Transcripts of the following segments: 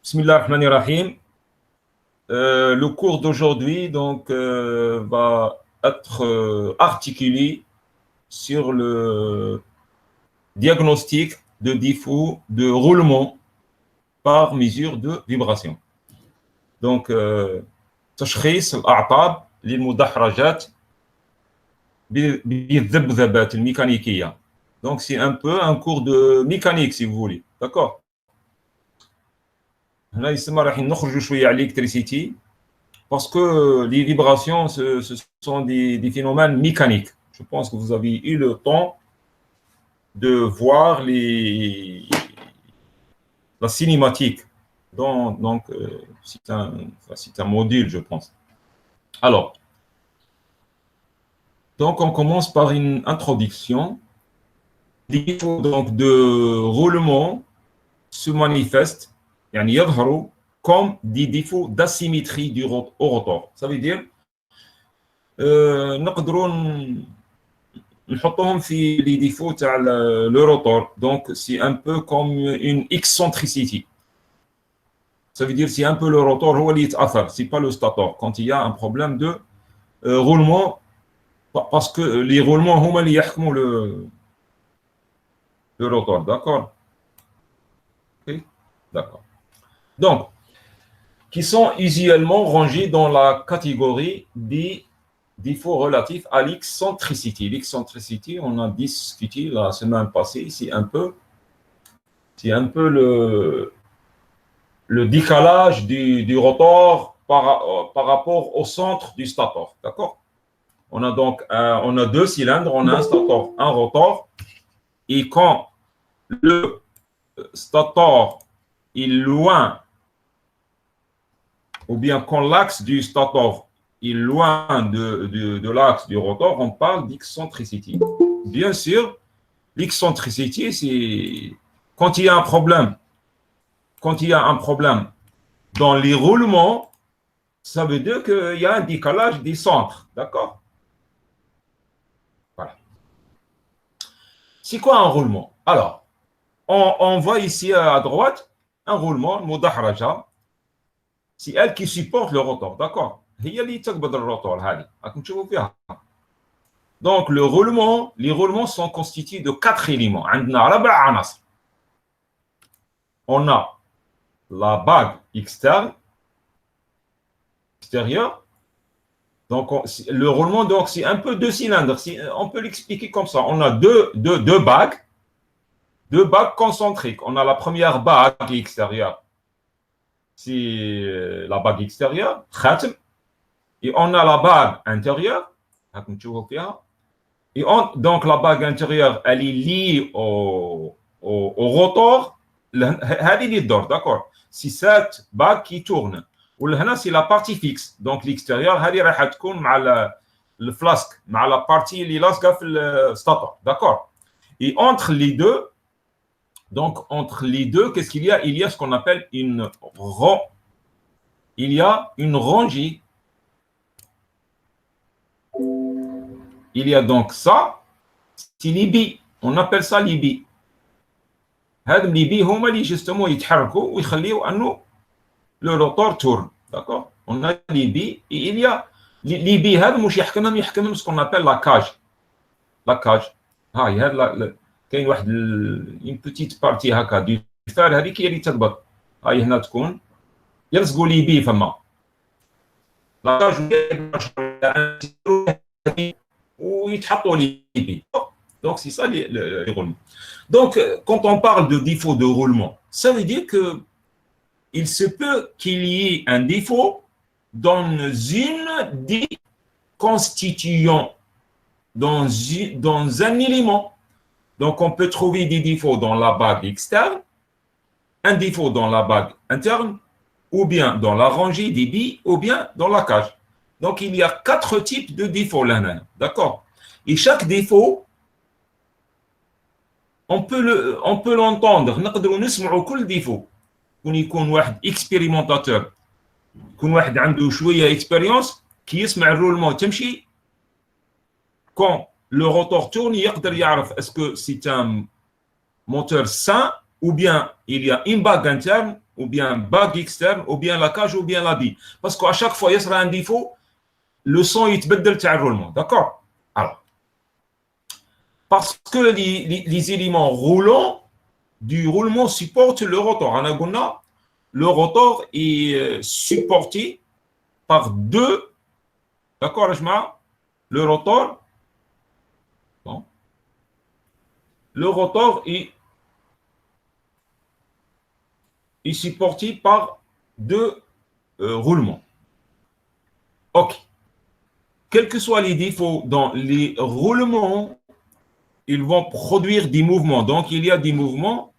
Bismillah ar-Rahman ar-Rahim. Le cours d'aujourd'hui va être articulé sur le diagnostic de défaut de roulement par mesure de vibration. Donc, تشخيص الأعطاب للمدحرجات بالذبذبات الميكانيكية. Donc, c'est un peu un cours de mécanique, si vous voulez. D'accord? Là, ici, راح نخرجوا شوية على l'électricité parce que les vibrations, ce sont des phénomènes mécaniques. Je pense que vous avez eu le temps de voir la cinématique. Donc c'est un module, je pense. Alors, donc on commence par une introduction. Les défauts donc, de roulement se manifestent comme des défauts d'asymétrie au rotor. Ça veut dire نقدروا نحطوهم في les défauts تاع le rotor. Donc c'est un peu comme une excentricité. Ça veut dire c'est un peu le rotor هو اللي يتأثر, c'est pas le stator quand il y a un problème de roulement, parce que les roulements هما اللي يحكموا le rotor. D'accord? Okay? D'accord. Donc, qui sont usuellement rangés dans la catégorie des défauts relatifs à l'excentricité. L'excentricité, on a discuté la semaine passée, c'est un peu le décalage du rotor par rapport au centre du stator. D'accord? On a donc on a deux cylindres, on a un stator, un rotor, et quand le stator est loin, ou bien quand l'axe du stator est loin de l'axe du rotor, on parle d'excentricité. Bien sûr, l'excentricité, c'est quand il y a un problème. Quand il y a un problème dans les roulements, ça veut dire qu'il y a un décalage des centres. D'accord? Voilà. C'est quoi un roulement? Alors, on voit ici à droite un roulement, mudahraja. C'est elle qui supporte le rotor. D'accord? هي اللي تقبض الروتور هذه. راكم تشوفوا فيها. Donc les roulements sont constitués de 4 éléments. عندنا 4 عناصر. On a la bague extérieure. Donc le roulement, donc c'est un peu deux cylindres. On peut l'expliquer comme ça. On a deux bagues concentriques. On a la première bague extérieure. C'est la bague extérieure, khatam. Et on a la bague intérieure. Et donc la bague intérieure, elle est liée au rotor. D'accord? C'est cette bague qui tourne. وهنا c'est la partie fixe. Donc l'extérieur هذه راح تكون مع الفلاسك, مع la partie اللي لاصقه في الستاتور. D'accord? Et entre les deux, qu'est-ce qu'il y a? Il y a ce qu'on appelle une rangée. Il y a donc ça, c'est les billes. On appelle ça les billes. هاد les billes هما اللي justement يتحركوا ويخليوا انه le rotor tourne. D'accord? On a les billes et il y a les billes هاد مش يحكمهم ce qu'on appelle la cage. La cage. هاي هاد كاين واحد une petite partie هكا دو فار هذيك هي اللي تقبض. هاي هنا تكون يلصقوا لي بي فما. لا كاج ويتحطوا لي بي. Donc c'est ça les roulements. Donc quand on parle de défaut de roulement, ça veut dire que il se peut qu'il y ait un défaut dans une des constituants, dans un élément. Donc, on peut trouver des défauts dans la bague externe, un défaut dans la bague interne, ou bien dans la rangée des billes, ou bien dans la cage. Donc, il y a 4 types de défauts là. D'accord? Et chaque défaut, on peut l'entendre. نقدروا نسمعوا كل défaut. كون يكون واحد اكسبيريمونتاتور, يكون واحد عنده شويه اكسبيريونس كي يسمع الرولمون تمشي quand le rotor tourne يقدر يعرف est-ce que c'est un moteur sain ou bien il y a une bague interne, ou bien bague externe, ou bien la cage, ou bien la bille. Parce qu'à chaque fois, il y a un défaut, le son يتبدل تاع roulement. D'accord? Alors, parce que les éléments roulants du roulement supportent le rotor. On a dit, le rotor est supporté par deux, d'accord, le rotor, bon, le rotor est supporté par deux roulements. Ok. Quels que soient les défauts dans les roulements, ils vont produire des mouvements. Donc, il y a des mouvements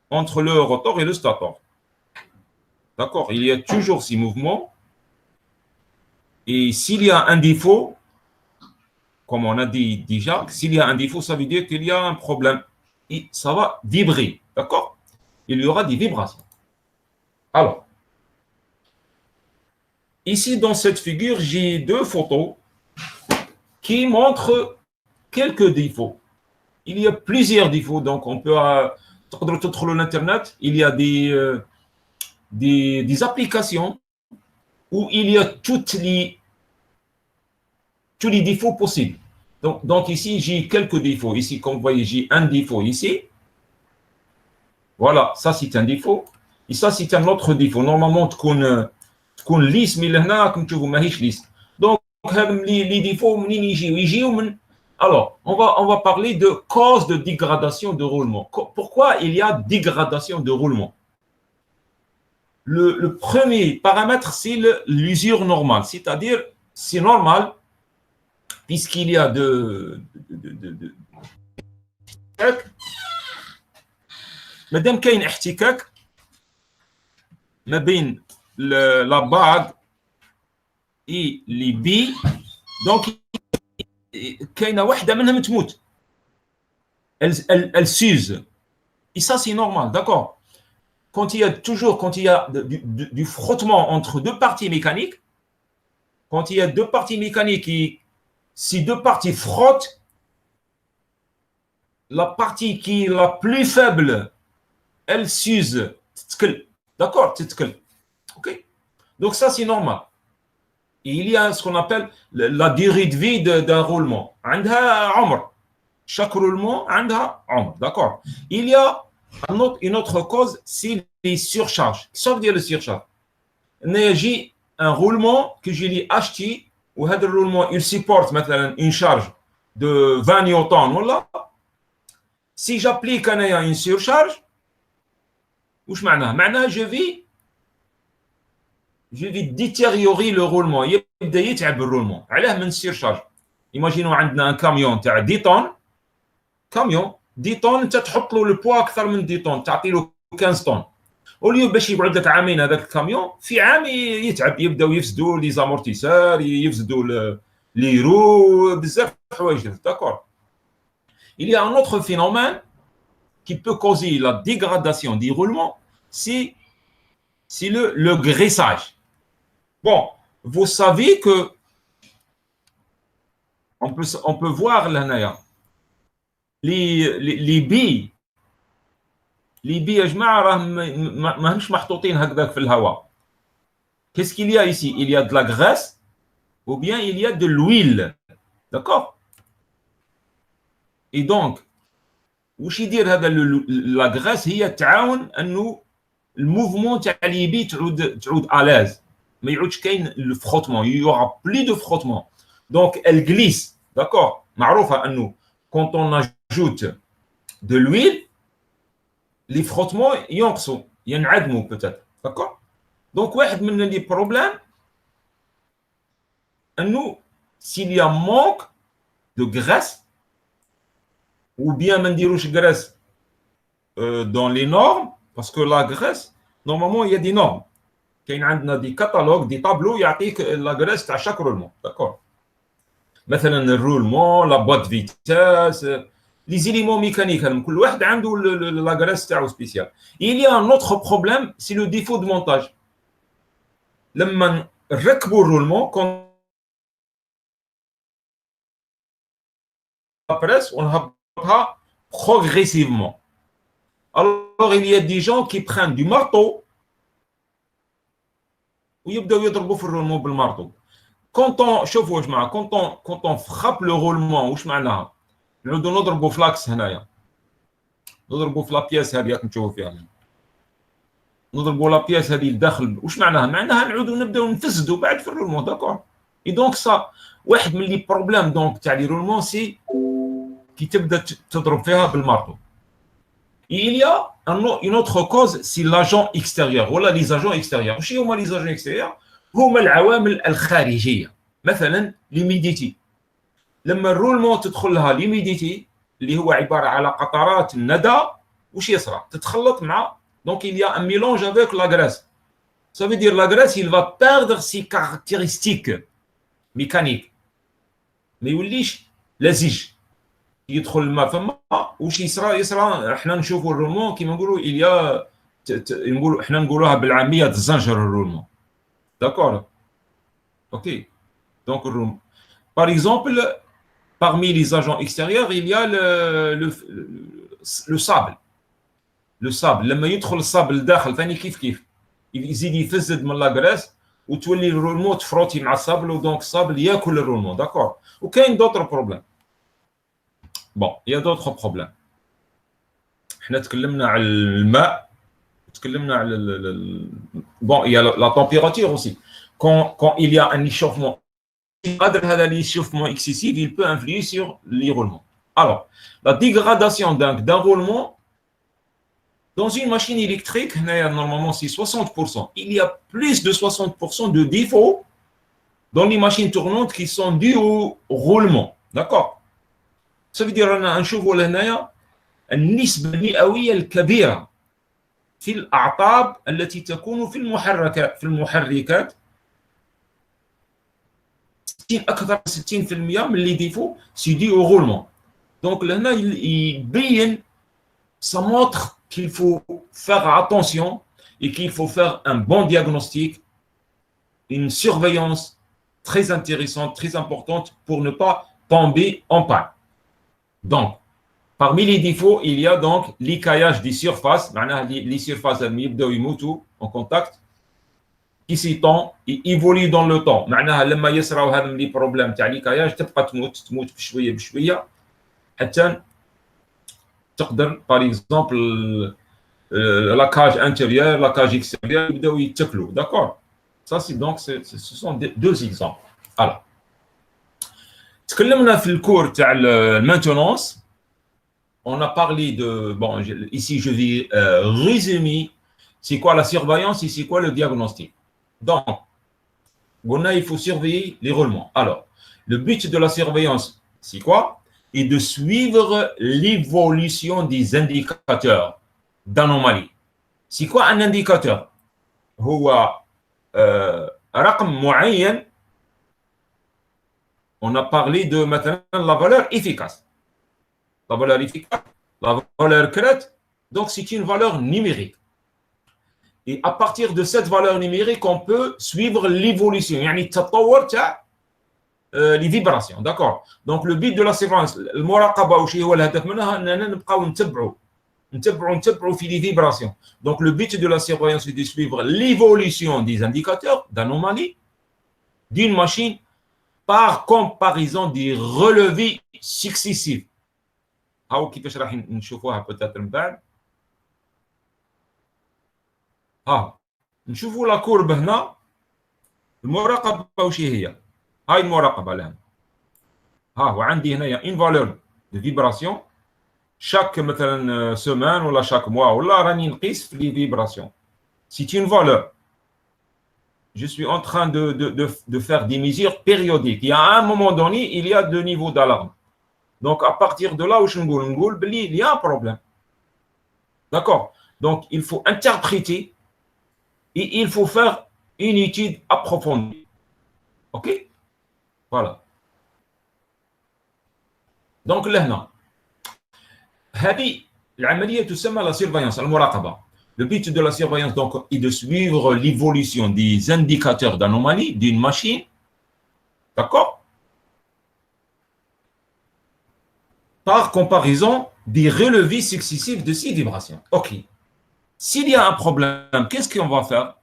entre le rotor et le stator. D'accord? Il y a toujours ces mouvements. Et s'il y a un défaut, comme on a dit déjà, s'il y a un défaut, ça veut dire qu'il y a un problème. Et ça va vibrer. D'accord? Il y aura des vibrations. Alors, ici, dans cette figure, j'ai deux photos qui montrent quelques défauts. Il y a plusieurs défauts, donc on peut sur l'internet, il y a des applications où il y a tous les défauts possibles. Donc ici, j'ai quelques défauts. Ici, comme vous voyez, j'ai un défaut ici. Voilà, ça c'est un défaut. Et ça c'est un autre défaut. Normalement, تكون lisse, mais هنا comme tu vois, ماهيش lisse. Donc, les défauts, منين يجيو من. Alors, on va parler de cause de dégradation de roulement. Pourquoi il y a dégradation de roulement? Le premier paramètre, c'est l'usure normale. C'est-à-dire, c'est normal, puisqu'il y a مادام كاين احتكاك ما بين la bague et les billes, donc كاينه واحده منهم تموت. Elle s'use. Et ça, c'est normal, d'accord? Quand il y a du frottement entre deux parties mécaniques, quand il y a deux parties mécaniques et si deux parties frottent, la partie qui est la plus faible, elle s'use. D'accord? Ok? Donc ça, c'est normal. Et il y a ce qu'on appelle la durée de vie d'un roulement. Chaque roulement a un. D'accord? Il y a une autre cause, c'est les surcharges. Qu'est-ce que ça veut dire les surcharges? J'ai un roulement que j'ai acheté, ou ce roulement, il supporte maintenant une charge de 20 newtons. Voilà. Si j'applique une surcharge, معناها je vais détériorer le roulement. يبدا يتعب الroulement. علاه من surcharge. Imaginons عندنا un camion تاع 10 tonnes. كاميون 10 طن انت تحط له البوا اكثر من 10 طن تعطي له 15 طن وليو باش يقعد لك عامين هذاك الكاميون في عام يتعب يبداو يفسدوا لي زامورتيسور يفسدوا لي رو بزاف حوايج داكور. Il y a un autre phénomène qui peut causer la dégradation du roulement, c'est le graissage. Bon, vous savez que on peut voir là les billes يا جماعه راهم ماهمش محطوطين هكذاك في الهواء. Qu'est-ce qu'il y a ici? Il y a de la graisse ou bien il y a de l'huile. D'accord? Et donc واش يدير هذا la graisse هي تعاون انه الموفمون تاع لي بي تعود الاز ما يعودش كاين الفروتمون. Il y aura plus de frottement. Donc elle glisse. D'accord? معروفه انه quand on ajoute de l'huile les frottements ينقصوا ينعدموا peut-être. D'accord? Donc واحد من les problèmes انه s'il y a manque de graisse ou bien ما نديروش graisse dans les normes parce que la graisse normalement il y a des normes. كاين عندنا des catalogues des tableaux يعطيك la graisse تاع chaque roulement. D'accord? مثلا الرولمون لا boîte vitesse les éléments mécaniques كل واحد عنده la graisse تاعو spécial. Il y a un autre problème, c'est le défaut de montage. لما نركبوا الرولمون كون la presse ونهبطها progressivement. Alors Alors, il y a des gens qui prennent du marteau ويبداو يضربوا في الرولمون بالمارطو. شوفوا يا جماعه كونتون frappe le roulement واش معناها؟ نعودوا نضربوا في لاكس هنايا، نضربوا في لابياس هذه راكم تشوفوا فيها، نضربوا لابياس هذه لداخل، واش معناها؟ معناها نعودوا نبداو نفسدوا بعد في الرولمون. داكور. اي دونك سا واحد من لي بروبليم دونك تاع لي رولمون سي كي تبدا تضرب فيها بالمارطو. Il y a une autre cause, c'est l'agent extérieur ولا les agents extérieurs. وش هما les agents extérieurs؟ هما العوامل الخارجيه. مثلا ليميديتي، لما الرولمون تدخل لها ليميديتي اللي هو عباره على قطرات الندى، وش يصرى؟ تتخلط مع، donc il y a un mélange avec la graisse. Ça veut dire la graisse il va perdre ses caractéristiques mécaniques، ما يوليش لزج. يدخل الماء فما وش يصرى احنا نشوفوا الرولمون كيما نقولوا اليا نقولوا احنا نقولوها بالعاميه تزنجر الرولمون. داكور. اوكي. دونك الرولمون par exemple parmi les agents extérieurs il y a le sable. le sable لما يدخل الصابل لداخل ثاني كيف يزيد يفسد من لاغريس وتولي الرولمون تفروتي مع الصابل ودونك الصابل ياكل الرولمون. داكور. وكاين دوطر بروبليم. Bon, il y a d'autres problèmes. احنا تكلمنا على الماء، تكلمنا على bon, il y a la température aussi. Quand il y a un échauffement, هذا l'échauffement excessif, il peut influer sur les roulements. Alors, la dégradation d'un roulement dans une machine électrique, normalement c'est 60%. Il y a plus de 60% de défauts dans les machines tournantes qui sont dus au roulement. D'accord. Ça veut dire أن نشوفوا لهنايا النسبة المئوية الكبيرة في الأعطاب التي تكون في المحركات أكثر من 60% من لي ديفو سي دي au roulement. Donc لهنا يبين ça montre qu'il faut faire attention et qu'il faut faire un bon diagnostic, une surveillance très intéressante, très importante pour ne pas tomber en panne. Donc, parmi les défauts, il y a donc l'écaillage des surfaces, les surfaces en contact, qui s'étendent et évoluent dans le temps. لما يصراو هذا لي بروبليم تاع l'écaillage تبقى تموت بشويه بشويه حتى تقدر par exemple la cage intérieure, la cage extérieure يبداو يتكلوا. D'accord. Ça c'est donc ce sont deux exemples. Alors, تكلمنا في الكور تاع المينتونانس. On a parlé de, bon, ici je vais résumer c'est quoi la surveillance et c'est quoi le diagnostic. Donc, il faut surveiller les roulements. Alors, le but de la surveillance, c'est quoi? Et de suivre l'évolution des indicateurs d'anomalie. C'est quoi un indicateur? هو رقم معين. On a parlé de maintenant la valeur efficace. La valeur efficace, la valeur crête, donc c'est une valeur numérique. Et à partir de cette valeur numérique, on peut suivre l'évolution, يعني التطور تاع les vibrations. D'accord. Donc le but de la surveillance, المراقبة وش هو الهدف منها أننا نبقاو نتبعوا في les vibrations. Donc le but de la surveillance est de suivre l'évolution des indicateurs d'anomalie d'une machine par comparaison des relevés successifs. هاو كيفاش راح نشوفوها بوتاتر من بعد. نشوفوا لا كورب هنا. المراقبه واش هي؟ هاي المراقبه الان. وعندي هنايا ان فالور دو فيبراسيون شاك مثلا سيمان ولا شاك موا ولا راني نقيس في لي فيبراسيون. سي اون فالور. Je suis en train de faire des mesures périodiques. Il y a un moment donné, il y a deux niveaux d'alarme. Donc, à partir de là, il y a un problème. D'accord. Donc, il faut interpréter et il faut faire une étude approfondie. OK. Voilà. Donc, là, هذه العملية تسمى la surveillance, المراقبة. Le but de la surveillance donc, est de suivre l'évolution des indicateurs d'anomalie d'une machine. D'accord. Par comparaison des relevés successifs de ces vibrations. OK. S'il y a un problème, qu'est-ce qu'on va faire?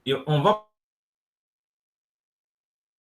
Et on va